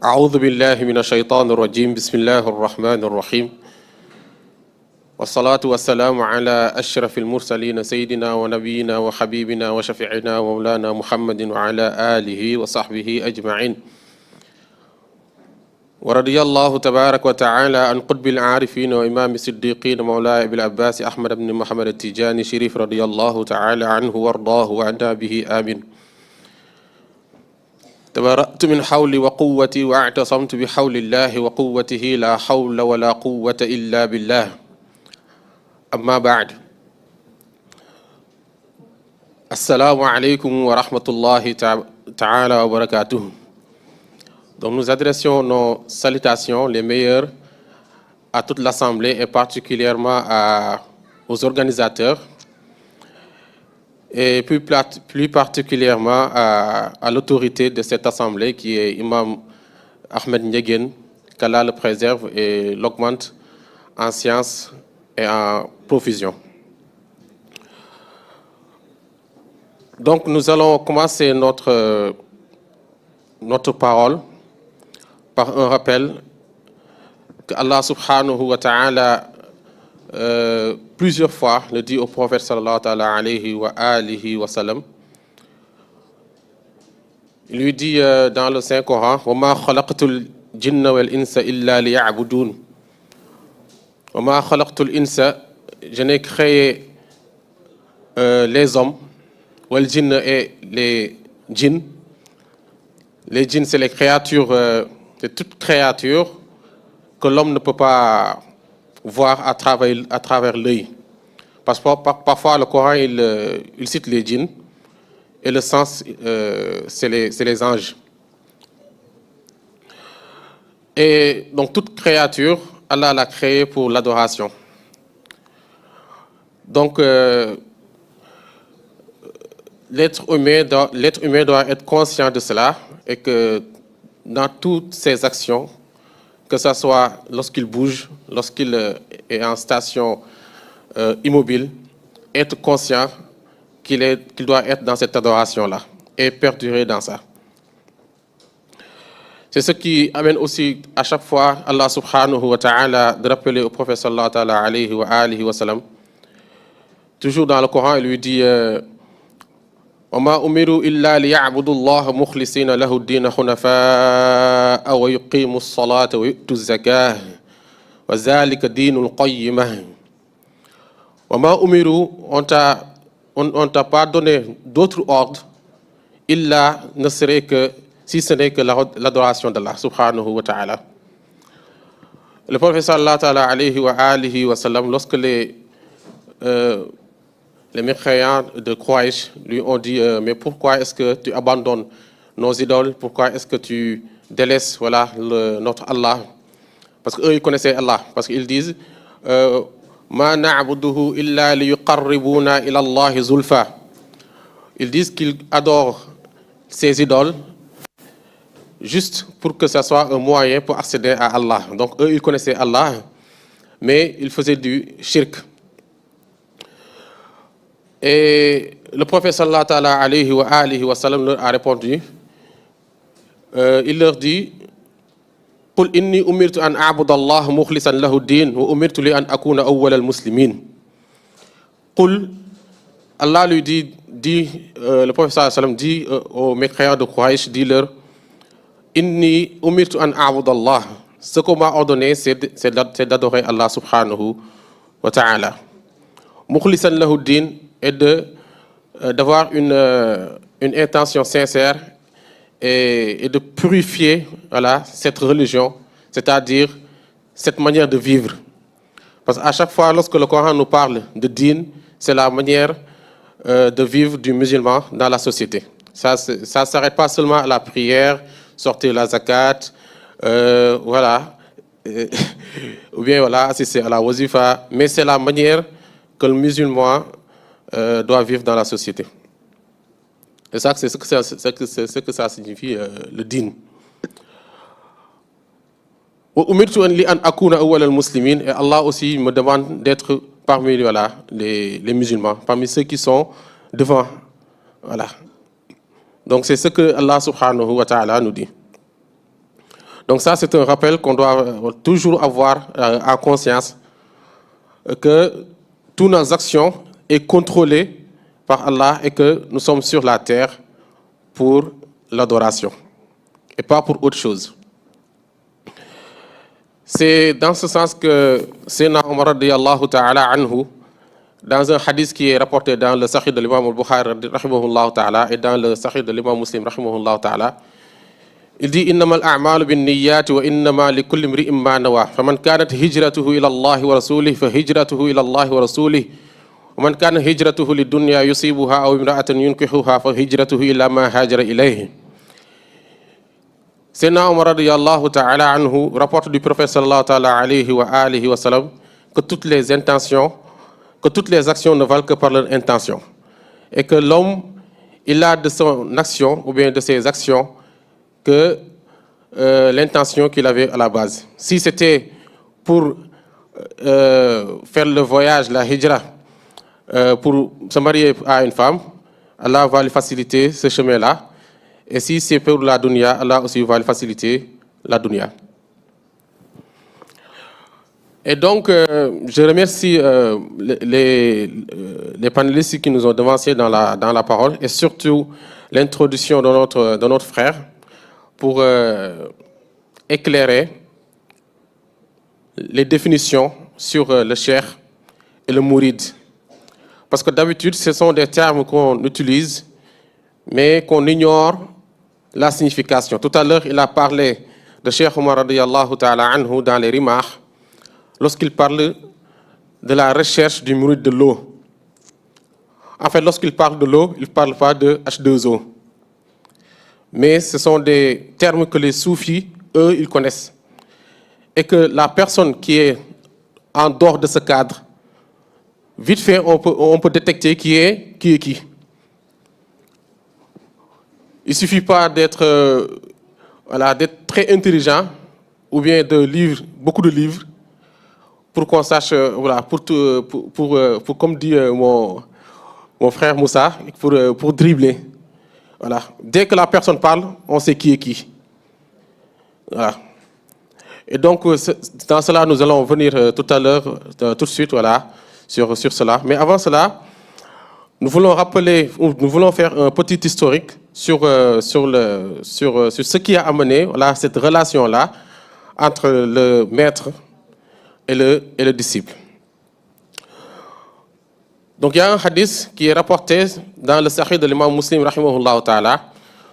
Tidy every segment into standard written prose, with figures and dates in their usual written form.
أعوذ بالله من الشيطان الرجيم بسم الله الرحمن الرحيم والصلاة والسلام على أشرف المرسلين سيدنا ونبينا وحبيبنا وشفيعنا ومولانا محمد وعلى آله وصحبه أجمعين ورضي الله تبارك وتعالى عن قطب العارفين وإمام الصديقين مولاي أبي العباس أحمد بن محمد التجاني شريف رضي الله تعالى عنه وارضاه وعنا به آمين. تبرأت من حولي وقوتي واعتصمت بحول الله وقوته لا حول ولا قوة إلا بالله. أما بعد. السلام عليكم ورحمة الله تعالى وبركاته. Donc nous adressions nos salutations les meilleures à toute l'Assemblée et particulièrement aux organisateurs et plus particulièrement à l'autorité de cette Assemblée qui est Imam Ahmed Ndiéguène, qu'Allah le préserve et l'augmente en sciences et en profusion. Donc nous allons commencer notre parole par un rappel que Allah subhanahu wa ta'ala plusieurs fois le dit au prophète sallallahu alayhi wa alihi wa sallam. Il lui dit dans le Saint-Coran « Wa ma khalaqtul jinna wal insa illa liya'budun » « Wa ma khalaqtul insa » je n'ai créé les hommes wal jinna et les djinns. Les djinns c'est les créatures c'est toute créature que l'homme ne peut pas voir à travers l'œil. Parce que parfois le Coran il cite les djinns et le sens c'est les anges. Et donc toute créature, Allah l'a créée pour l'adoration. Donc l'être humain doit être conscient de cela et que dans toutes ses actions, que ce soit lorsqu'il bouge, lorsqu'il est en station immobile, être conscient qu'il doit être dans cette adoration-là et perdurer dans ça. C'est ce qui amène aussi à chaque fois Allah subhanahu wa ta'ala de rappeler au prophète sallallahu alayhi wa alihi wa sallam. Toujours dans le Coran, il lui dit وما أمروا إلا ليعبدوا الله مخلصين له الدين حنفاء ويقيموا الصلاة ويؤتوا الزكاة وذلك دين القيمة. وما أمروا on t'a pas donné d'autres ordres إلا ne serait que si ce n'est que l'adoration d'Allah subhanahu wa ta'ala. Le prophète sallallahu alayhi wa alihi wa sallam, lorsque les mécréants de Quraysh lui ont dit mais pourquoi est-ce que tu abandonnes nos idoles, pourquoi est-ce que tu délaisses notre Allah, parce qu'eux ils connaissaient Allah, parce qu'ils disent ma na'buduhu illa liyuqarribuna ila Allah zulfa. Ils disent qu'ils adorent ces idoles juste pour que ça soit un moyen pour accéder à Allah. Donc eux ils connaissaient Allah mais ils faisaient du shirk. Et le prophète sallallahu alayhi wa alihi wa sallam leur a répondu, il leur dit قل إني أمرت أن أعبد الله مخلصا له الدين وأمرت لأن أكون أول المسلمين. قل, Allah lui dit le prophète sallallahu alayhi wa sallam dit aux mécréants de Quraysh, dit-leur إني أمرت أن أعبد الله, ce qu'on m'a ordonné c'est d'adorer Allah subhanahu wa ta'ala. مخلصا له الدين et d'avoir une intention sincère et de purifier cette religion, c'est-à-dire cette manière de vivre. Parce qu'à chaque fois, lorsque le Coran nous parle de din, c'est la manière de vivre du musulman dans la société. Ça ne s'arrête pas seulement à la prière, sortir la zakat, ou bien assister à la wazifa, mais c'est la manière que le musulman doit vivre dans la société. Et ça, c'est ce que ça signifie, le din. Et Allah aussi me demande d'être parmi les musulmans, parmi ceux qui sont devant. Voilà. Donc c'est ce que Allah subhanahu wa ta'ala nous dit. Donc ça, c'est un rappel qu'on doit toujours avoir en conscience, que toutes nos actions sont contrôlées par Allah et que nous sommes sur la terre pour l'adoration et pas pour autre chose. C'est dans ce sens que Sayyidina Omar radiyallahu ta'ala anhu, dans un hadith qui est rapporté dans le Sahih de l'imam al-Bukhari rahimahullah ta'ala et dans le Sahih de l'imam Muslim rahimahullah ta'ala, il dit innama al-a'malu bin-niyyat wa innama likulli imri'in ma nawa faman kanat hijratuhu ila Allah wa rasulihi fa hijratuhu ila Allah wa rasulihi wa man kanat hijratuhu lid-dunya yusibuha aw imra'atan yunkihuha fa hijratuhu ila ma hajara ilayhi. Sayyidina Omar radiyallahu ta'ala anhu rapporte du prophète sallallahu ta'ala alayhi wa sallam que toutes les actions ne valent que par leur intention et que l'homme, il a de son action ou bien de ses actions que l'intention qu'il avait à la base. Si c'était pour faire le voyage, la hijra, pour se marier à une femme, Allah va lui faciliter ce chemin-là. Et si c'est pour la dunya, Allah aussi va lui faciliter la dunya. Et donc, je remercie les panélistes qui nous ont devancés dans la parole et surtout l'introduction de notre frère pour éclairer les définitions sur le cheikh et le mourid. Parce que d'habitude, ce sont des termes qu'on utilise, mais qu'on ignore la signification. Tout à l'heure, il a parlé de Cheikh Omar radiyallahu ta'ala anhu dans les Rimah, lorsqu'il parle de la recherche du mourid de l'eau. En fait, lorsqu'il parle de l'eau, il ne parle pas de H2O. Mais ce sont des termes que les soufis, eux, ils connaissent. Et que la personne qui est en dehors de ce cadre, vite fait, on peut détecter qui est qui. Il ne suffit pas d'être très intelligent ou bien de lire beaucoup de livres pour qu'on sache, pour comme dit mon frère Moussa, pour dribbler. Voilà. Dès que la personne parle, on sait qui est qui. Voilà. Et donc, dans cela, nous allons venir tout à l'heure, tout de suite, voilà, sur cela. Mais avant cela, nous voulons faire un petit historique sur ce qui a amené cette relation-là entre le maître et le disciple. Donc il y a un hadith qui est rapporté dans le Sahih de l'imam Muslim rahimahullah ta'ala,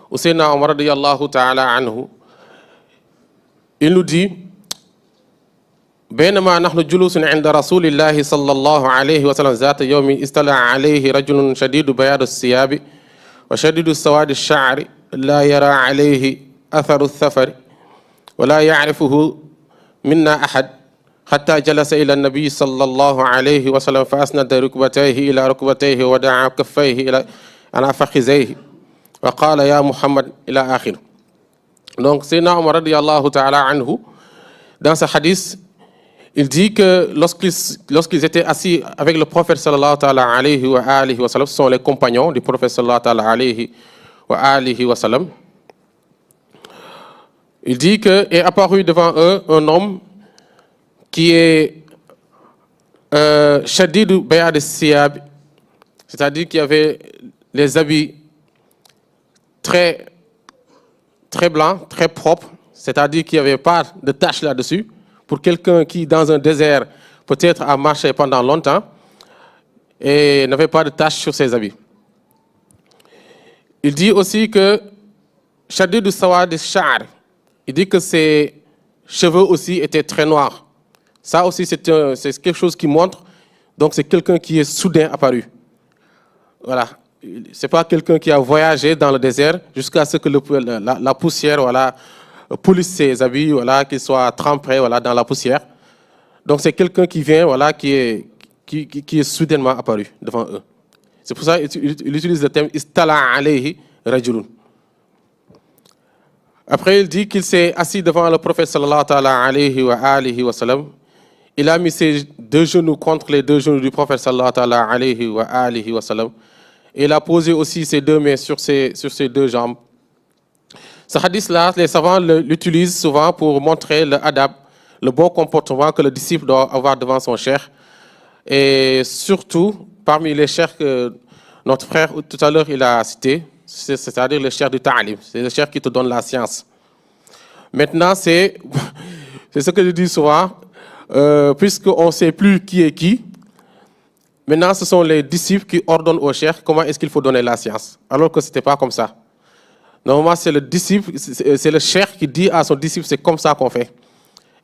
où Sayyidina Omar radiyallahu ta'ala anhu, il nous dit بينما نحن جلوس عند رسول الله صلى الله عليه وسلم ذات يوم استلع عليه رجل شديد بياض الثياب وشديد سواد الشعر لا يرى عليه أثر السفر ولا يعرفه منا أحد حتى جلس إلى النبي صلى الله عليه وسلم فأسند ركبتيه إلى ركبتيه ودعا كفيه إلى على فخذيه وقال يا محمد إلى آخر. Donc Sayyidina Omar radiyallahu ta'ala anhu, dans ce hadith, il dit que lorsqu'ils étaient assis avec le prophète sallallahu alayhi wa sallam, ce sont les compagnons du prophète sallallahu alayhi wa sallam, il dit que est apparu devant eux un homme qui est shadid bayad as-siyab, c'est-à-dire qui avait les habits très très blancs, très propres, c'est-à-dire qu'il n'y avait pas de taches là-dessus. Pour quelqu'un qui, dans un désert, peut-être a marché pendant longtemps et n'avait pas de taches sur ses habits. Il dit aussi que Shadid Sawad Sha'ar, il dit que ses cheveux aussi étaient très noirs. Ça aussi, c'est quelque chose qui montre, donc c'est quelqu'un qui est soudain apparu. Voilà. Ce n'est pas quelqu'un qui a voyagé dans le désert jusqu'à ce que la poussière, voilà, police ses habits, voilà, qu'il soit trempé, voilà, dans la poussière. Donc c'est quelqu'un qui vient, voilà, qui est soudainement apparu devant eux. C'est pour ça qu'il utilise le terme istala alayhi rajulun. Après il dit qu'il s'est assis devant le prophète sallallahu alayhi wa sallam. Il a mis ses deux genoux contre les deux genoux du prophète sallallahu alayhi wa sallam. Et il a posé aussi ses deux mains sur ses deux jambes. Ce hadith-là, les savants l'utilisent souvent pour montrer le adab, le bon comportement que le disciple doit avoir devant son cheikh. Et surtout, parmi les cheikhs que notre frère tout à l'heure il a cité, c'est-à-dire le cheikh du ta'alim, c'est le cheikh qui te donne la science. Maintenant, c'est ce que je dis souvent, puisqu'on ne sait plus qui est qui, maintenant ce sont les disciples qui ordonnent au cheikh comment est-ce qu'il faut donner la science, alors que ce n'était pas comme ça. Normalement, c'est le disciple, c'est le cheikh qui dit à son disciple c'est comme ça qu'on fait,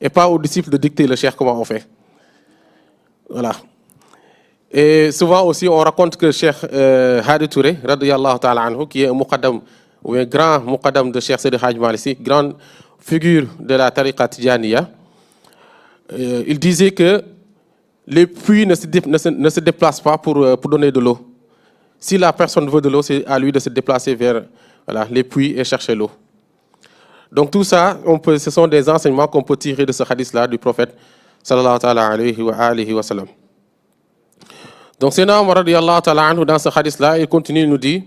et pas au disciple de dicter le cheikh comment on fait. Voilà. Et souvent aussi, on raconte que Cheikh Hadi Touré, radiyallahu ta'ala anhu, qui est un muqaddam, ou un grand muqaddam de Cheikh Seydi Hadj Malick Sy, grande figure de la tariqa Tijaniya, il disait que les puits ne se déplacent pas pour donner de l'eau. Si la personne veut de l'eau, c'est à lui de se déplacer vers les puits et chercher l'eau. Donc tout ça, ce sont des enseignements qu'on peut tirer de ce hadith-là du prophète sallallahu alayhi wa sallam. Donc Sayyidina Omar radiyallahu ta'ala anhu, dans ce hadith-là, il continue, il nous dit,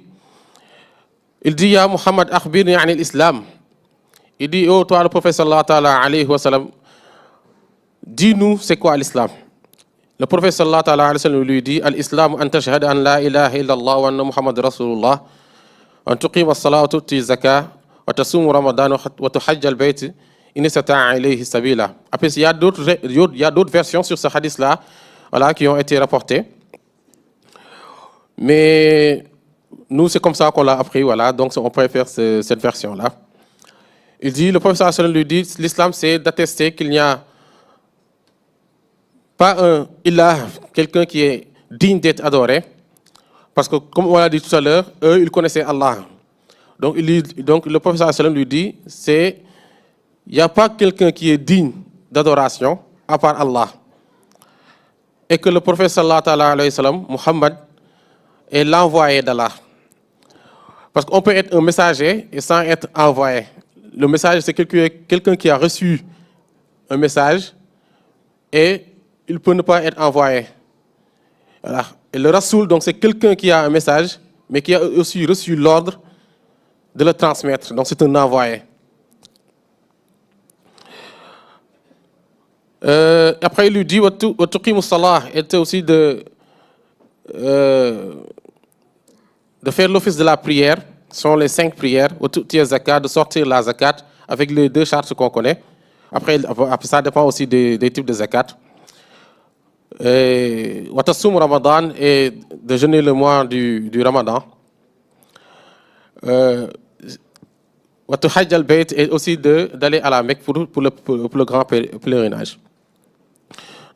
il dit, Ya Muhammad, akhbirni an l'islam. Il dit, oh toi le prophète sallallahu alayhi wa sallam, dis-nous c'est quoi l'islam. Le prophète sallallahu alayhi wa sallam lui dit, al-islam an tashhad an la ilaha illallah wa anna Muhammad rasulullah, an tuqim as-salat wa tu'ti zakah, wa tasum ramadan wa tuhajj al-bayt, in istata'a ilayhi sabila. Après, il y a d'autres versions sur ce hadith-là, voilà, qui ont été rapportées. Mais nous, c'est comme ça qu'on l'a appris, voilà, donc on préfère cette version-là. Il dit, le professeur sallallahu lui dit, l'islam c'est d'attester qu'il n'y a pas un ilah, quelqu'un qui est digne d'être adoré, parce que comme on l'a dit tout à l'heure, eux, ils connaissaient Allah. Donc le professeur sallallahu lui dit, il n'y a pas quelqu'un qui est digne d'adoration à part Allah. Et que le prophète sallallahu alayhi wa sallam, Muhammad, est l'envoyé d'Allah. Parce qu'on peut être un messager et sans être envoyé. Le messager, c'est quelqu'un qui a reçu un message et il peut ne pas être envoyé. Voilà. Et le Rasoul, donc, c'est quelqu'un qui a un message, mais qui a aussi reçu l'ordre de le transmettre. Donc, c'est un envoyé. Après, il lui dit, Watuqimu salah, était aussi de faire l'office de la prière, ce sont les 5 prières, de sortir la zakat avec les 2 chartes qu'on connaît. Après, ça dépend aussi des types de zakat. Watasum Ramadan, et de jeûner le mois du Ramadan. Watuhajj al-Bayt, et aussi d'aller à la Mecque pour le grand pèlerinage.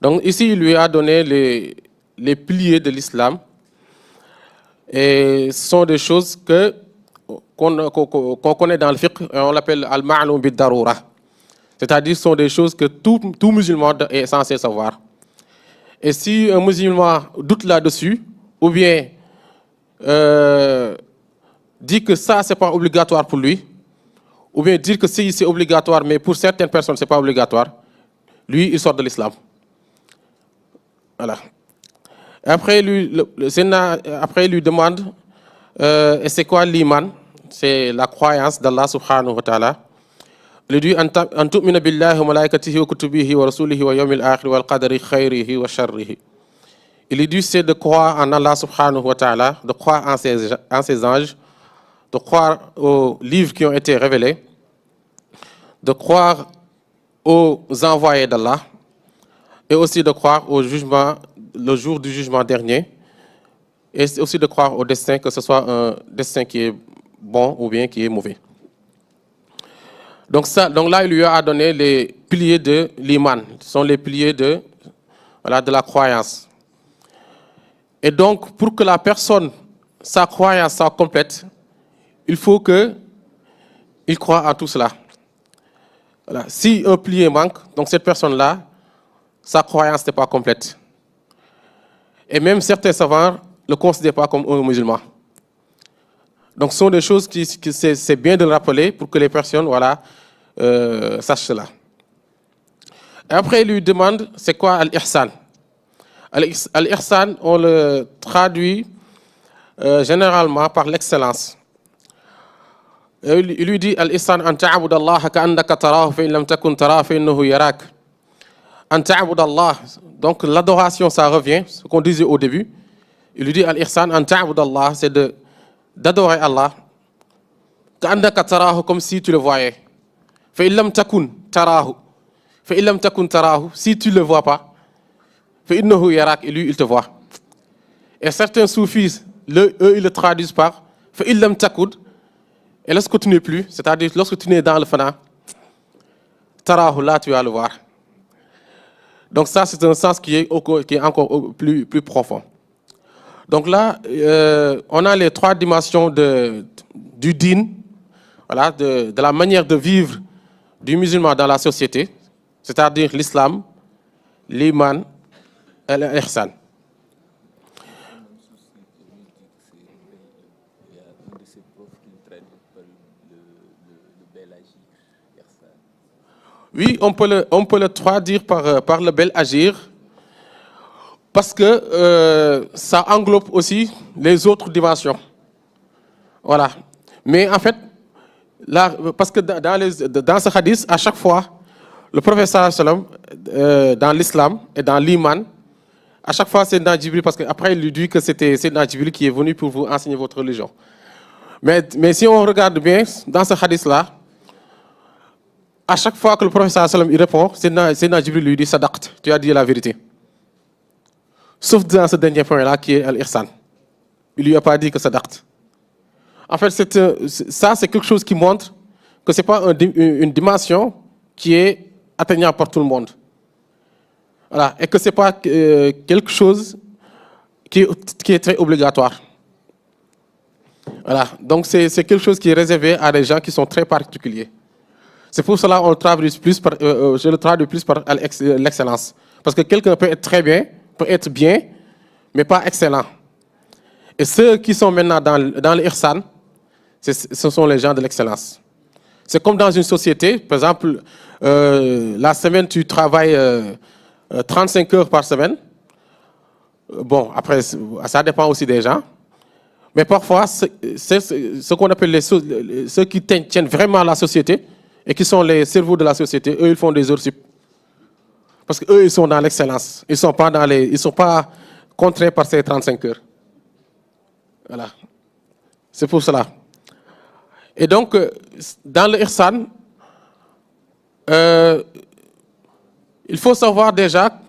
Donc ici, il lui a donné les piliers de l'islam. Et ce sont des choses qu'on connaît dans le fiqh, et on l'appelle al-ma'loum bid-daroura. C'est-à-dire, ce sont des choses que tout musulman est censé savoir. Et si un musulman doute là-dessus, ou bien dit que ça, ce n'est pas obligatoire pour lui, ou bien dire que si c'est obligatoire, mais pour certaines personnes, ce n'est pas obligatoire, lui, il sort de l'islam. Voilà. Après, il lui demande, et c'est quoi l'iman? C'est la croyance d'Allah subhanahu wa ta'ala. Il lui dit, an tu'mina billahi wa malaikatihi wa kutubihi wa rasulihi wa yawmil akhir wal qadari khayrihi wa sharrihi. Il lui dit, c'est de croire en Allah subhanahu wa ta'ala, de croire en ses anges, de croire aux livres qui ont été révélés, de croire aux envoyés d'Allah, et aussi de croire au jugement, le jour du jugement dernier, et aussi de croire au destin, que ce soit un destin qui est bon ou bien qui est mauvais. Donc là, il lui a donné les piliers de l'iman. Ce sont les piliers de la croyance. Et donc, pour que la personne, sa croyance soit complète, il faut qu'il croit en tout cela. Voilà. Si un pilier manque, donc cette personne-là, sa croyance n'est pas complète. Et même certains savants ne le considèrent pas comme un musulman. Donc ce sont des choses qui c'est bien de le rappeler pour que les personnes sachent cela. Et après, il lui demande, c'est quoi al-ihsan? Al-ihsan, on le traduit généralement par l'excellence. Il lui dit Al-Ihsan an ta'abud Allah ka'annaka tarahu fa in lam takun tarahu fa innahu yarak. An ta'abud Allah. Donc l'adoration, ça revient, ce qu'on disait au début. Il lui dit Al-Ihsan an ta'abud Allah, c'est d'adorer Allah ka'annaka tarahu, comme si tu le voyais. Fa in lam takun tarahu. Fa in lam takun tarahu, si tu ne le vois pas. Fa innahu yarak, et lui il te voit. Et certains soufis, eux ils le traduisent par fa in lam takun. Et lorsque tu n'es plus, c'est-à-dire lorsque tu n'es dans le fana, tarahu, là tu vas le voir. Donc ça, c'est un sens qui est encore plus profond. Donc là, on a les trois dimensions du din, voilà, de la manière de vivre du musulman dans la société, c'est-à-dire l'islam, l'iman et l'ihsan. Oui, on peut le traduire par le bel agir, parce que ça englobe aussi les autres dimensions. Voilà. Mais en fait, là, parce que dans ce hadith, à chaque fois, le prophète sallam, dans l'islam et dans l'iman, à chaque fois c'est dans Jibril, parce qu'après il lui dit que c'est dans Jibril qui est venu pour vous enseigner votre religion. Mais si on regarde bien, dans ce hadith-là, à chaque fois que le prophète sallam il répond, c'est dans Jibril lui dit Sadaqt, tu as dit la vérité. Sauf dans ce dernier point-là qui est Al-Ihsan. Il ne lui a pas dit que Sadaqt. En fait, ça c'est quelque chose qui montre que ce n'est pas une dimension qui est atteignable par tout le monde. Voilà. Et que ce n'est pas quelque chose qui est très obligatoire. Voilà. Donc c'est quelque chose qui est réservé à des gens qui sont très particuliers. C'est pour cela qu'on le traduit plus je le traduis plus par l'excellence. Parce que quelqu'un peut être très bien, peut être bien, mais pas excellent. Et ceux qui sont maintenant dans l'ihsan, ce sont les gens de l'excellence. C'est comme dans une société, par exemple, la semaine, tu travailles 35 heures par semaine. Bon, après, ça dépend aussi des gens. Mais parfois, c'est ce qu'on appelle ceux qui tiennent vraiment la société et qui sont les cerveaux de la société, eux, ils font des heures sup. Parce qu'eux, ils sont dans l'excellence. Ils ne sont pas contraints par ces 35 heures. Voilà. C'est pour cela. Et donc, dans le ihsan, il faut savoir déjà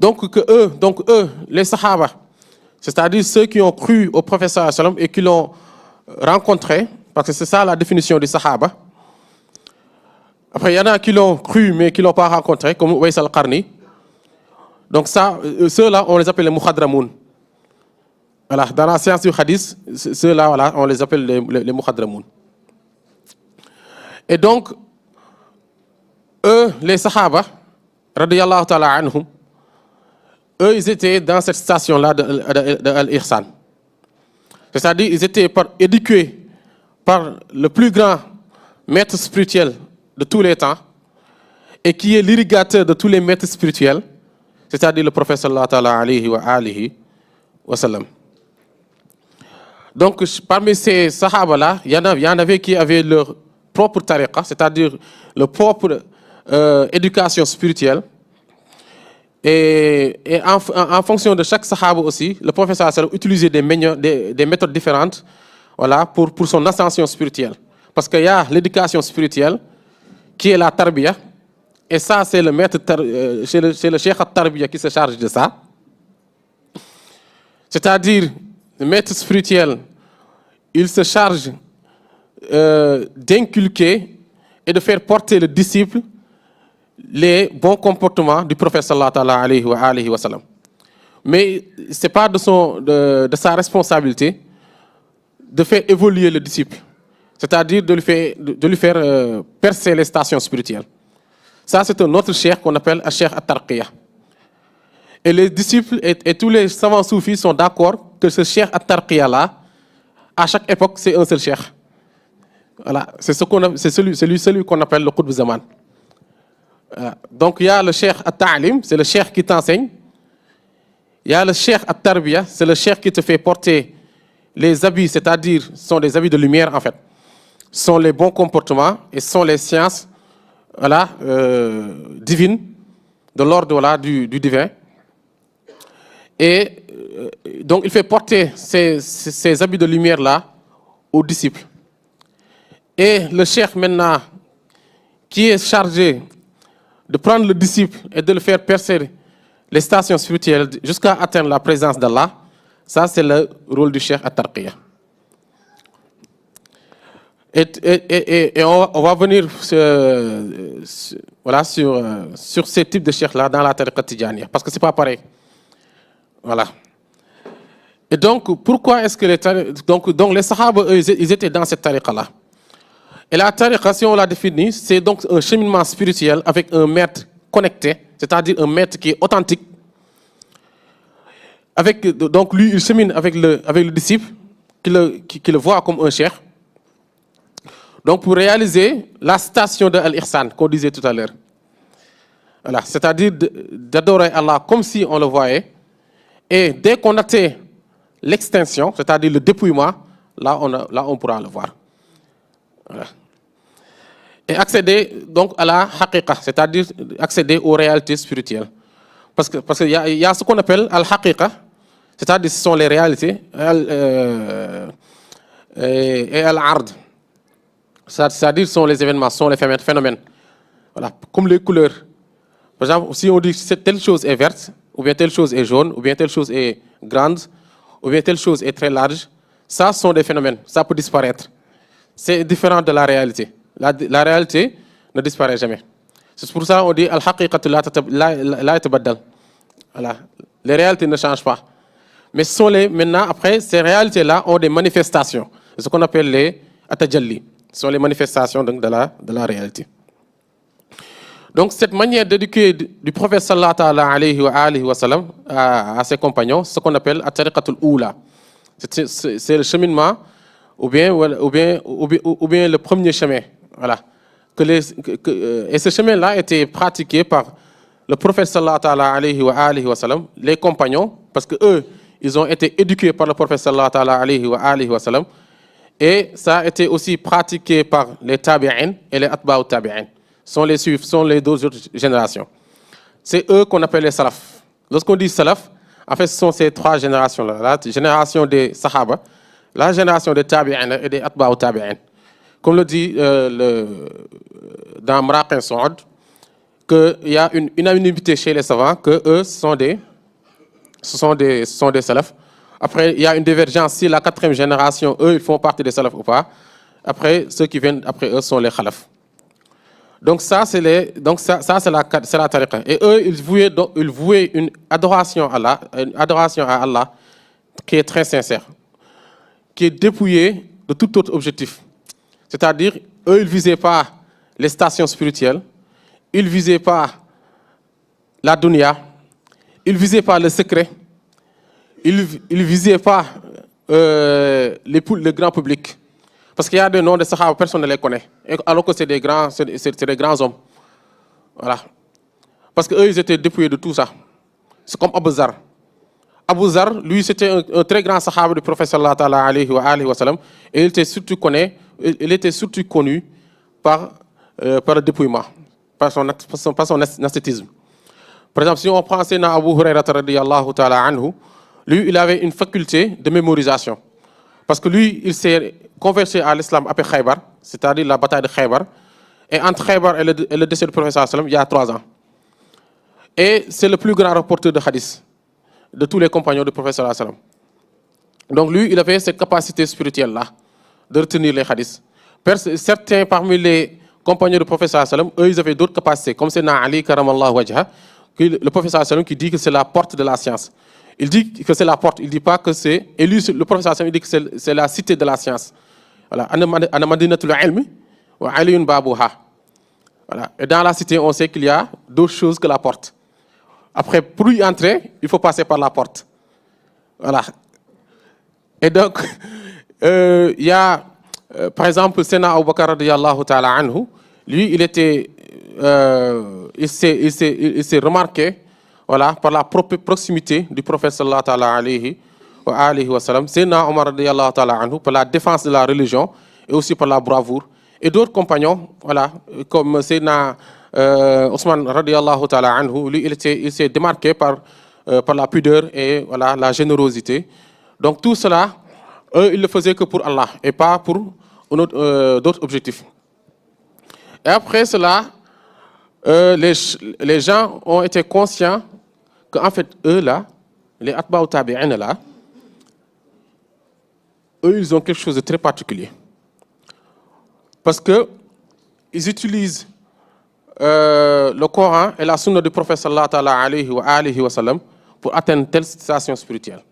que eux, les sahaba, c'est-à-dire ceux qui ont cru au prophète sallallahu alayhi wa sallam et qui l'ont rencontré, parce que c'est ça la définition du sahaba. Après, il y en a qui l'ont cru mais qui ne l'ont pas rencontré, comme Uways al-Qarni. Donc ceux-là, on les appelle les muhadramoun. Voilà, dans la science du hadith, ceux-là, voilà, on les appelle les muhadramoun. Et donc, eux, les sahaba, radiyallahu ta'ala anhum, eux, ils étaient dans cette station-là de Al-Ihsan. C'est-à-dire, ils étaient éduqués par le plus grand maître spirituel de tous les temps, et qui est l'irrigateur de tous les maîtres spirituels, c'est-à-dire le prophète sallallahu alayhi wa sallam. Donc, parmi ces sahaba-là, il y en avait qui avaient leur propre tariqa, c'est-à-dire leur propre éducation spirituelle. Et en fonction de chaque sahaba aussi, le prophète sallallahu alayhi wa sallam utilisait des méthodes différentes, voilà, pour son ascension spirituelle. Parce qu'il y a l'éducation spirituelle, qui est la tarbiya, et ça c'est le maître, c'est le cheikh at-tarbiya qui se charge de ça. C'est-à-dire, le maître spirituel, il se charge d'inculquer et de faire porter le disciple les bons comportements du prophète sallallahu alayhi wa sallam. Mais ce n'est pas de sa responsabilité de faire évoluer le disciple. C'est-à-dire de lui faire percer les stations spirituelles. Ça, c'est un autre cheikh qu'on appelle un cheikh at-tarqiya. Et les disciples et tous les savants soufis sont d'accord que ce cheikh at-tarqiya-là, à chaque époque, c'est un seul cheikh. Voilà, c'est celui qu'on appelle le Qutb Zaman. Voilà. Donc il y a le cheikh at-ta'lim, c'est le cheikh qui t'enseigne. Il y a le cheikh at-tarbiya, c'est le cheikh qui te fait porter les habits, c'est-à-dire, ce sont des habits de lumière en fait. sont les bons comportements et sont les sciences voilà, divines, de l'ordre voilà, du divin. Et donc il fait porter ces habits de lumière-là aux disciples. Et le cheikh maintenant, qui est chargé de prendre le disciple et de le faire percer les stations spirituelles jusqu'à atteindre la présence d'Allah, ça c'est le rôle du cheikh at-Tarqiyya. Et on va venir voilà, sur ces types de cheikhs-là dans la tariqa Tidjaniya, parce que ce n'est pas pareil. Voilà. Et donc, pourquoi est-ce que les Sahaba, eux, ils étaient dans cette tariqa-là? Et la tariqa, si on la définit, c'est donc un cheminement spirituel avec un maître connecté, c'est-à-dire un maître qui est authentique. Donc lui, il chemine avec le disciple, qui le voit comme un cheikh. Donc pour réaliser la station de Al-Ihsan, qu'on disait tout à l'heure. Voilà, c'est-à-dire d'adorer Allah comme si on le voyait. Et dès qu'on atteint l'extinction, c'est-à-dire le dépouillement, là on pourra le voir. Voilà. Et accéder donc à la haqiqa, c'est-à-dire accéder aux réalités spirituelles. Parce qu'il y a ce qu'on appelle al-haqiqa, c'est-à-dire ce sont les réalités, et al-ard, c'est-à-dire ce sont les événements, ce sont les phénomènes. Voilà, comme les couleurs. Par exemple, si on dit que telle chose est verte, ou bien telle chose est jaune, ou bien telle chose est grande, ou bien telle chose est très large, ça sont des phénomènes, ça peut disparaître. C'est différent de la réalité. La réalité ne disparaît jamais. C'est pour ça qu'on dit al-haqiqatu la yatabaddal. Voilà. Les réalités ne changent pas. Mais maintenant, après, ces réalités-là ont des manifestations. C'est ce qu'on appelle les atajalli. Ce sont les manifestations donc, de la réalité. Donc, cette manière d'éduquer du prophète sallallahu alayhi wa sallam à ses compagnons, c'est ce qu'on appelle at-tariqatul oula. C'est le cheminement ou bien le premier chemin. Voilà. Et ce chemin-là était pratiqué par le prophète sallallahu alayhi wa sallam, les compagnons, parce que eux, ils ont été éduqués par le prophète sallallahu alayhi wa sallam, et ça a été aussi pratiqué par les tabi'in et les atba'u tabi'in. Sont les deux autres générations. C'est eux qu'on appelle les salaf. Lorsqu'on dit salaf, en fait, ce sont ces trois générations-là. La génération des sahaba, la génération des tabi'in et des atba'u tabi'in. Comme le dit dans Mraqin Saoud, qu'il y a une unanimité chez les savants que eux sont des salafs. Après, il y a une divergence si la quatrième génération, eux, ils font partie des salafs ou pas. Après, ceux qui viennent après eux sont les khalaf. Donc ça, c'est la tariqa. Et eux, ils vouaient une adoration à Allah qui est très sincère, qui est dépouillée de tout autre objectif. C'est-à-dire, eux, ils ne visaient pas les stations spirituelles, ils ne visaient pas la dunya, ils ne visaient pas le secret, ils ne visaient pas le grand public. Parce qu'il y a des noms de Sahaba, personne ne les connaît. Alors que c'est des grands hommes. Voilà. Parce qu'eux, ils étaient dépouillés de tout ça. C'est comme Abu Zar. Abu Zar, lui, c'était un très grand Sahaba du prophète sallallahu alayhi wa sallam. Et il était surtout connu par le dépouillement, par son ascétisme. Par exemple, si on prend Sayyidina Abu Hurairah radiyallahu ta'ala anhu, lui, il avait une faculté de mémorisation. Parce que lui, il s'est converti à l'islam après Khaybar, c'est-à-dire la bataille de Khaybar. Et entre Khaybar et le décès du prophète sallallahu alayhi wa sallam, il y a 3 ans. Et c'est le plus grand rapporteur de hadith de tous les compagnons du prophète sallallahu alayhi wa sallam. Donc lui, il avait cette capacité spirituelle-là de retenir les hadiths. Certains parmi les compagnons du prophète sallallahu alayhi wa sallam, eux, ils avaient d'autres capacités, comme c'est Ali karamallahu wajha, le prophète sallallahu alayhi wa sallam qui dit que c'est la porte de la science. Il dit que c'est la porte, il ne dit pas que c'est... Et lui, le prophète sallallahu alayhi wa sallam, il dit que c'est la cité de la science. Voilà. Ana madinatul ilmi wa aliyun babuha. Voilà. Et dans la cité, on sait qu'il y a d'autres choses que la porte. Après, pour y entrer, il faut passer par la porte. Voilà. Et donc, il y a, par exemple, Sena Abu Bakr radiyallahu ta'ala anhu, lui, il s'est remarqué, voilà, par la proximité du prophète sallallahu alayhi wa sallam. Sena Omar radiyallahu ta'ala anhu, par la défense de la religion et aussi par la bravoure. Et d'autres compagnons, voilà, comme Sayyidina Ousmane radiallahu ta'ala anhu, lui, il s'est démarqué par la pudeur et voilà, la générosité. Donc tout cela, eux, ils le faisaient que pour Allah et pas pour d'autres objectifs. Et après cela, les gens ont été conscients qu'en fait, eux là, les Atba'u Tabi'in là, eux, ils ont quelque chose de très particulier. Parce qu'ils utilisent le Coran et la Sunna du prophète sallallahu alayhi wa sallam pour atteindre telle station spirituelle.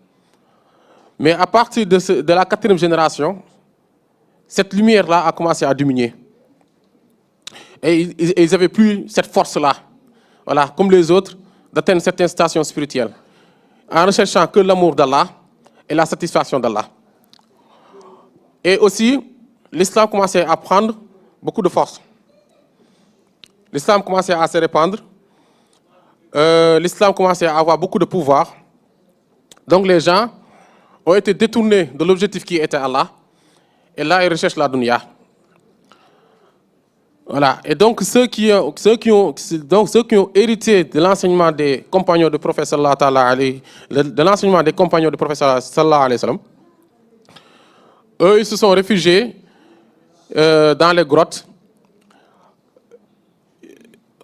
Mais à partir de la 4e génération, cette lumière-là a commencé à diminuer. Et ils n'avaient plus cette force-là, voilà, comme les autres, d'atteindre certaines stations spirituelles, en recherchant que l'amour d'Allah et la satisfaction d'Allah. Et aussi, l'islam commençait à prendre beaucoup de force. L'islam commençait à se répandre. L'islam commençait à avoir beaucoup de pouvoir. Donc les gens ont été détournés de l'objectif qui était Allah. Et là, ils recherchent la dunya. Voilà. Et donc ceux qui ont hérité de l'enseignement des compagnons du prophète sallallahu alayhi wa sallam, eux, ils se sont réfugiés dans les grottes,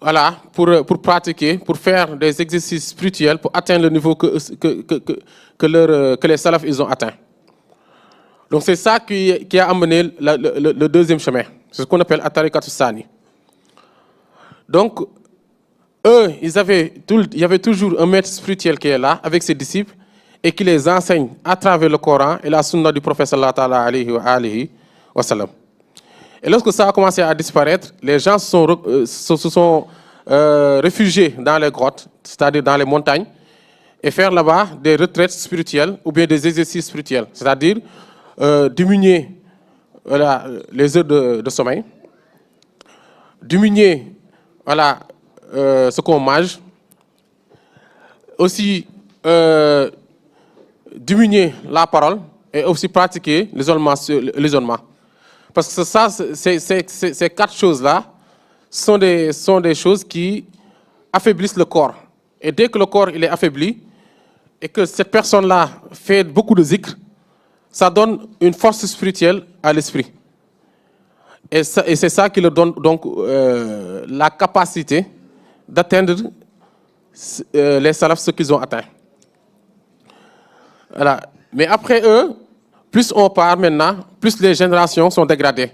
voilà, pour pratiquer, pour faire des exercices spirituels, pour atteindre le niveau que les salafs ils ont atteint. Donc c'est ça qui a amené le deuxième chemin. C'est ce qu'on appelle At-Tariqat Sani. Donc, eux, il y avait toujours un maître spirituel qui est là, avec ses disciples, et qui les enseigne à travers le Coran et la Sunna du prophète sallallahu alayhi wa sallam. Et lorsque ça a commencé à disparaître, les gens se sont réfugiés dans les grottes, c'est-à-dire dans les montagnes, et faire là-bas des retraites spirituelles ou bien des exercices spirituels, c'est-à-dire diminuer voilà, les heures de sommeil, diminuer voilà, ce qu'on mange, aussi diminuer la parole et aussi pratiquer l'isolement. Parce que ça, ces 4 choses-là sont des choses qui affaiblissent le corps. Et dès que le corps il est affaibli et que cette personne-là fait beaucoup de zikr, ça donne une force spirituelle à l'esprit. Et c'est ça qui leur donne donc la capacité d'atteindre les salafs, ce qu'ils ont atteint. Voilà. Mais après eux, plus on part maintenant, plus les générations sont dégradées.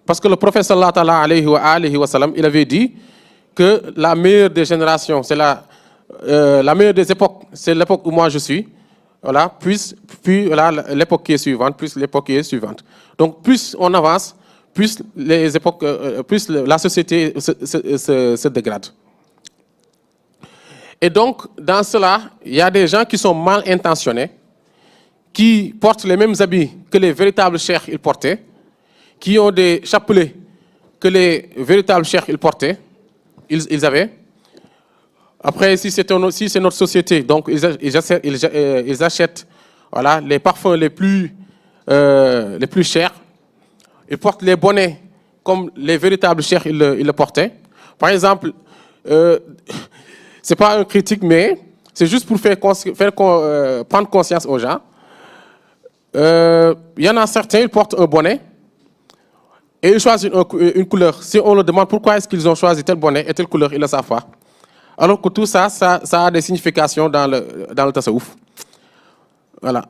Parce que le prophète sallallahu alayhi wa sallam, il avait dit que la meilleure des générations, c'est la meilleure des époques, c'est l'époque où moi je suis. Voilà, puis voilà, l'époque qui est suivante, plus l'époque qui est suivante. Donc plus on avance, plus les époques, plus la société se dégrade. Et donc, dans cela, il y a des gens qui sont mal intentionnés, qui portent les mêmes habits que les véritables cheikhs ils portaient, qui ont des chapelets que les véritables cheikhs ils portaient, ils avaient. Après, si c'est notre société, donc ils achètent voilà, les parfums les plus chers. Ils portent les bonnets comme les véritables cheikhs ils le portaient. Par exemple, c'est pas une critique, mais c'est juste pour prendre conscience aux gens. Il y en a certains, ils portent un bonnet et ils choisissent une couleur. Si on leur demande pourquoi est-ce qu'ils ont choisi tel bonnet et telle couleur, ils ne le savent pas. Alors que tout ça a des significations dans le tasawwuf. Voilà.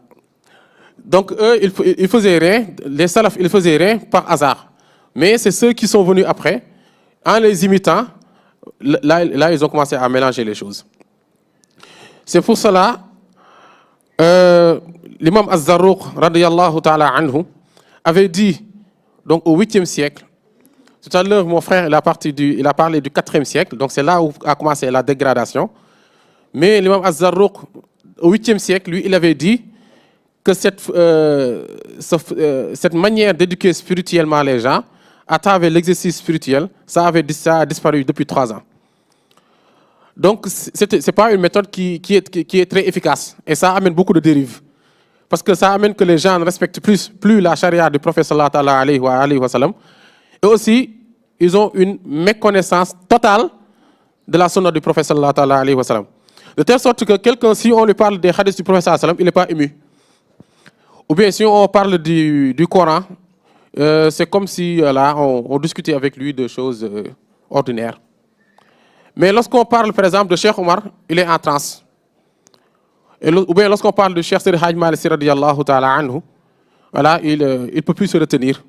Donc eux, ils faisaient rien, les salafs, ils faisaient rien par hasard. Mais c'est ceux qui sont venus après, en les imitant, là ils ont commencé à mélanger les choses. C'est pour cela, l'imam Az-Zarruq, radiyallahu ta'ala anhu, avait dit, donc au 8e siècle, tout à l'heure, mon frère il a parlé du 4e siècle, donc c'est là où a commencé la dégradation. Mais l'imam Az-Zarruq, au 8e siècle, lui, il avait dit que cette manière d'éduquer spirituellement les gens, à travers l'exercice spirituel, ça a disparu depuis 3 ans. Donc, ce n'est pas une méthode qui est très efficace. Et ça amène beaucoup de dérives. parce que ça amène que les gens ne respectent plus la charia du prophète sallallahu alayhi wa sallam. Et aussi, ils ont une méconnaissance totale de la sunna du prophète sallallahu alayhi wa sallam. De telle sorte que quelqu'un, si on lui parle des hadiths du prophète sallallahu alayhi wa sallam, il n'est pas ému. Ou bien si on parle du Coran, c'est comme si là, on discutait avec lui de choses ordinaires. Mais lorsqu'on parle, par exemple, de Cheikh Omar, il est en transe. Ou bien lorsqu'on parle de Cheikh Seydi Hadj Malick Sy radiyallahu ta'ala anhu, voilà, il ne peut plus se retenir.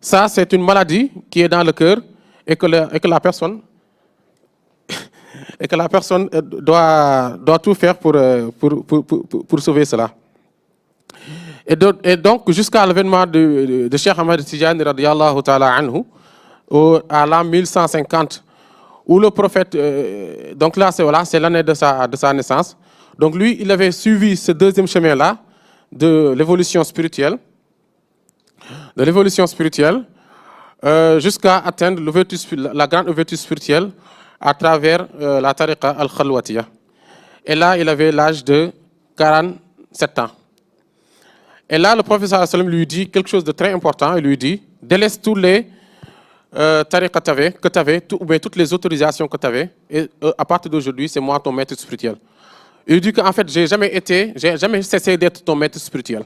Ça, c'est une maladie qui est dans le cœur et que la personne doit tout faire pour sauver cela. Et donc, jusqu'à l'avènement de Cheikh Ahmed Tidjani radiyallahu ta'ala anhu, à l'an 1150, où le prophète, donc là, c'est l'année de sa naissance. Donc lui, il avait suivi ce deuxième chemin-là de l'évolution spirituelle, jusqu'à atteindre la grande ouverture spirituelle à travers la tariqa al-Khalwatiya. Et là, il avait l'âge de 47 ans. Et là, le prophète sallallahu alayhi wa sallam lui dit quelque chose de très important. Il lui dit, délaisse tous les tariqas que tu avais, ou bien toutes les autorisations que tu avais, et à partir d'aujourd'hui, c'est moi ton maître spirituel. Il dit qu'en fait, j'ai jamais cessé d'être ton maître spirituel.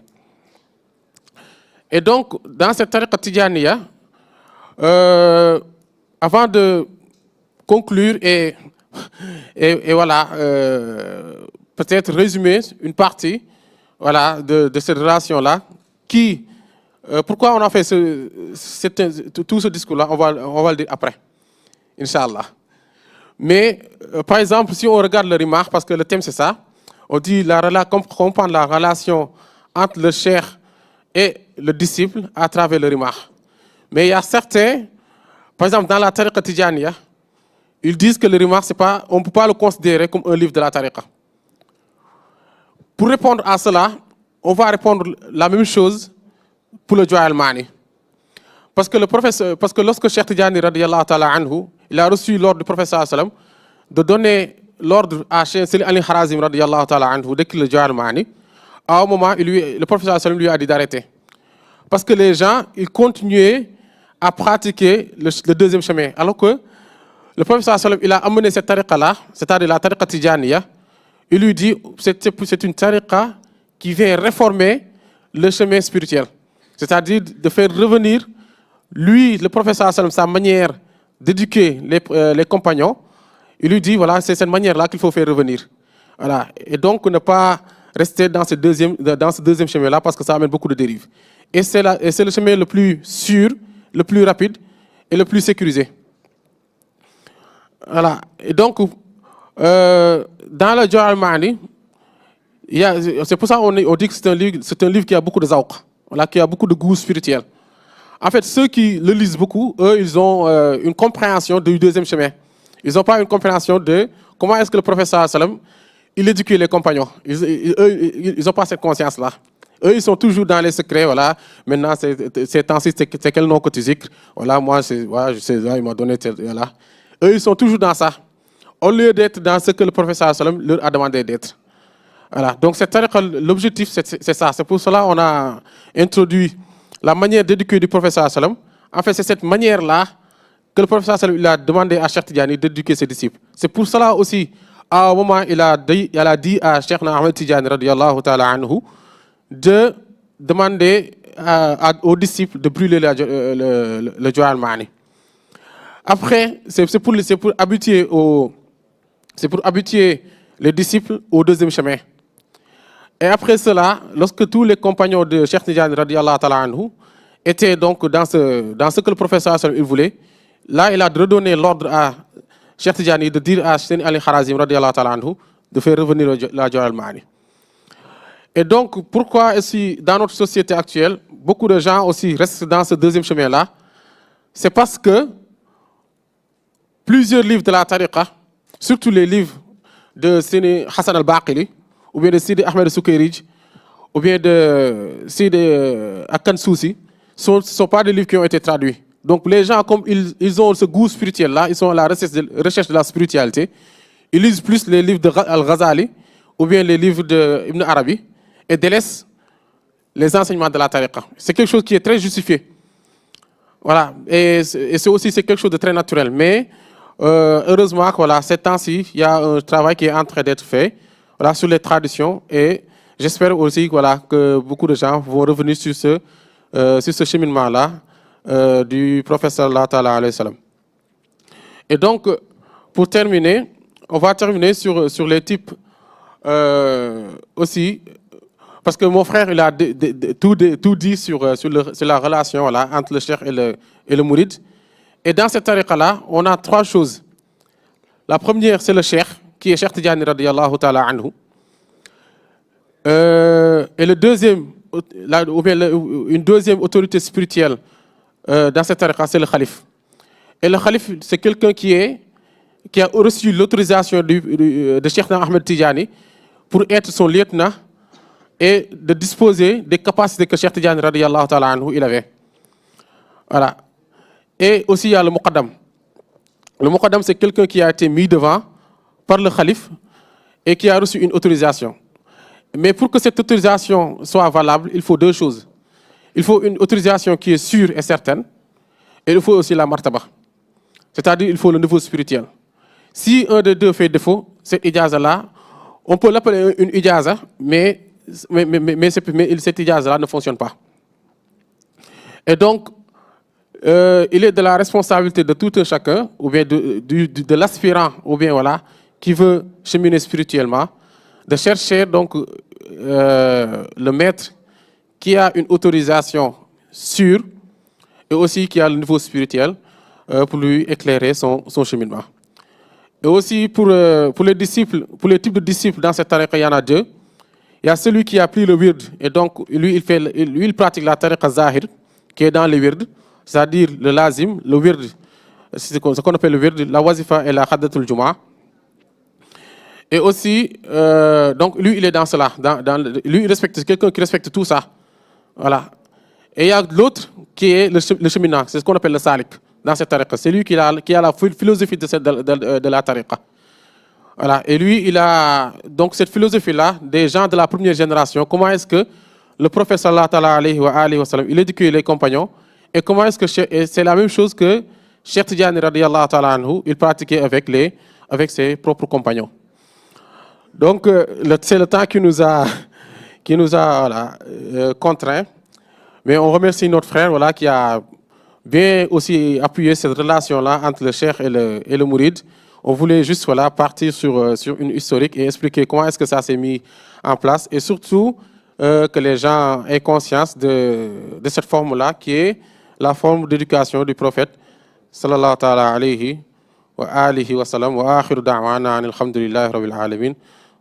Et donc, dans cette tariqa tidjaniya, avant de conclure et voilà, peut-être résumer une partie, voilà, de cette relation-là, pourquoi on a fait tout ce discours-là, on va le dire après, Inch'Allah. Mais, par exemple, si on regarde le rimah, parce que le thème c'est ça, on dit comprendre la relation entre le cheikh et le disciple à travers le rimah. Mais il y a certains, par exemple dans la tariqa tidjaniya, ils disent que le rimah, on ne peut pas le considérer comme un livre de la tariqa. Pour répondre à cela, on va répondre la même chose pour le Jawahir al-Ma'ani. Parce que lorsque Cheikh Tidjani radiyallahu ta'ala anhu, il a reçu l'ordre du prophète sallallahu alayhi wa sallam de donner l'ordre à Cheikh Seydi Ali Harazim radiyallahu ta'ala anhu d'écrire le Jawahir al-Ma'ani, à un moment, le prophète sallallahu alayhi wa sallam lui a dit d'arrêter. Parce que les gens, ils continuaient à pratiquer le deuxième chemin. Alors que le prophète sallallahu alayhi wa sallam, il a amené cette tariqa-là, c'est-à-dire la tariqa tidjaniya, il lui dit, c'est une tariqa qui vient réformer le chemin spirituel. C'est-à-dire de faire revenir, lui, le prophète sallallahu alayhi wa sallam, sa manière d'éduquer les compagnons. Il lui dit, voilà, c'est cette manière-là qu'il faut faire revenir. Voilà. Et donc, ne pas rester dans ce deuxième chemin-là parce que ça amène beaucoup de dérives. Et c'est le chemin le plus sûr, le plus rapide et le plus sécurisé. Voilà. Et donc, dans le Jawahir al-Ma'ani, c'est pour ça qu'on dit que c'est un livre qui a beaucoup de zawq, voilà, qui a beaucoup de goût spirituel. En fait, ceux qui le lisent beaucoup, eux, ils ont une compréhension du deuxième chemin. Ils n'ont pas une compréhension de comment est-ce que le prophète sallallahu alayhi wa sallam, il éduquait les compagnons. Ils n'ont pas cette conscience-là. Eux, ils sont toujours dans les secrets, voilà. Maintenant, c'est quel nom que tu zikres. Voilà, moi, je sais, il m'a donné, voilà. Eux, ils sont toujours dans ça. Au lieu d'être dans ce que le prophète sallallahu alayhi wa sallam leur a demandé d'être. Voilà. Donc, l'objectif, c'est ça. C'est pour cela qu'on a introduit la manière d'éduquer du prophète sallallahu alayhi wa sallam. En fait, c'est cette manière-là que le prophète sallallahu alayhi wa sallam a demandé à Cheikh Tidjani d'éduquer ses disciples. C'est pour cela aussi, à un moment, il a dit à Cheikh Ahmed Tidjani radiyallahu ta'ala anhu de demander aux disciples de brûler le Jawahir al-Ma'ani. Après, c'est pour habituer les disciples au deuxième chemin. Et après cela, lorsque tous les compagnons de Cheikh Tidjani radiyallahu ta'ala anhu étaient donc dans ce que le professeur il voulait, là il a redonné l'ordre à Cheikh Tidjani de dire à Seydi Ali Harazim radiyallahu ta'ala anhu de faire revenir la Jawahir al-Ma'ani. Et donc, pourquoi est-ce que dans notre société actuelle, beaucoup de gens aussi restent dans ce deuxième chemin-là? C'est parce que plusieurs livres de la tariqa, surtout les livres de Seydi Hassan al-Baqili, ou bien de Sidi Ahmed Soukayrij, ou bien de Sidi Akan Soussi, ne sont pas des livres qui ont été traduits. Donc les gens, comme ils ont ce goût spirituel-là, ils sont à la recherche de la spiritualité, ils lisent plus les livres de Al-Ghazali, ou bien les livres d'Ibn Arabi, et délaissent les enseignements de la tariqa. C'est quelque chose qui est très justifié. Voilà, et c'est aussi quelque chose de très naturel. Mais heureusement, voilà, ces temps-ci, il y a un travail qui est en train d'être fait, voilà, sur les traditions, et j'espère aussi, voilà, que beaucoup de gens vont revenir sur ce cheminement-là du prophète sallallahu alayhi wa sallam. Et donc, pour terminer, on va terminer sur les types aussi, parce que mon frère il a tout dit sur la relation, voilà, entre le cheikh et le mourid. Et dans cette tariqa-là, on a trois choses. La première, c'est le cheikh, qui est Cheikh Tidjani radiyallahu ta'ala anhu. Et le deuxième, une deuxième autorité spirituelle dans cette tariqa, c'est le khalif. Et le khalif, c'est quelqu'un qui a reçu l'autorisation de Cheikh Ahmed Tidjani pour être son lieutenant et de disposer des capacités que Cheikh Tidjani radiyallahu ta'ala anhu il avait. Voilà. Et aussi il y a le muqaddam. Le muqaddam, c'est quelqu'un qui a été mis devant par le khalif et qui a reçu une autorisation. Mais pour que cette autorisation soit valable, il faut deux choses. Il faut une autorisation qui est sûre et certaine, et il faut aussi la martaba. C'est-à-dire il faut le niveau spirituel. Si un des deux fait défaut, cette ijaza-là, on peut l'appeler une ijaza, mais cette ijaza-là ne fonctionne pas. Et donc, il est de la responsabilité de tout un chacun, ou bien de l'aspirant, ou bien voilà, qui veut cheminer spirituellement, de chercher donc le maître qui a une autorisation sûre et aussi qui a le niveau spirituel pour lui éclairer son cheminement. Et aussi pour les disciples, pour les types de disciples dans cette tariqa, il y en a deux. Il y a celui qui a pris le wird et donc lui il pratique la tariqa zahir qui est dans le wird, c'est-à-dire le lazim, le wird, c'est ce qu'on appelle le wird, la wazifa et la khaddatul juma. Et aussi, donc lui il est dans cela, lui il respecte, c'est quelqu'un qui respecte tout ça. Voilà. Et il y a l'autre qui est le cheminant, c'est ce qu'on appelle le salik dans cette tariqa. C'est lui qui a la philosophie de la tariqa. Voilà. Et lui, il a donc cette philosophie-là des gens de la première génération. Comment est-ce que le prophète sallallahu alayhi wa sallam, il éduquait les compagnons, et comment est-ce que c'est la même chose que Cheikh Tidjani radiyallahu ta'ala anhu, il pratiquait avec ses propres compagnons. Donc, c'est le temps qui nous a voilà, contraints. Mais on remercie notre frère, voilà, qui a bien aussi appuyé cette relation-là entre le cheikh et le mouride. On voulait juste voilà, partir sur une historique et expliquer comment est-ce que ça s'est mis en place, et surtout que les gens aient conscience de cette forme-là qui est la forme d'éducation du prophète sallallahu alayhi wa alihi wa sallam. Wa akhiru da'wana alhamdulillahi rabbil alamin.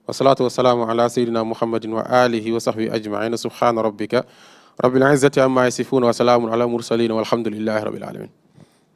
Wa salatu wa salamu ala sayyidina Muhammadin wa alihi wa sahbihi ajma'in. Subhana rabbika rabbil izzati amma yasifun wa salamun ala mursalin walhamdulillahi rabbil alamin.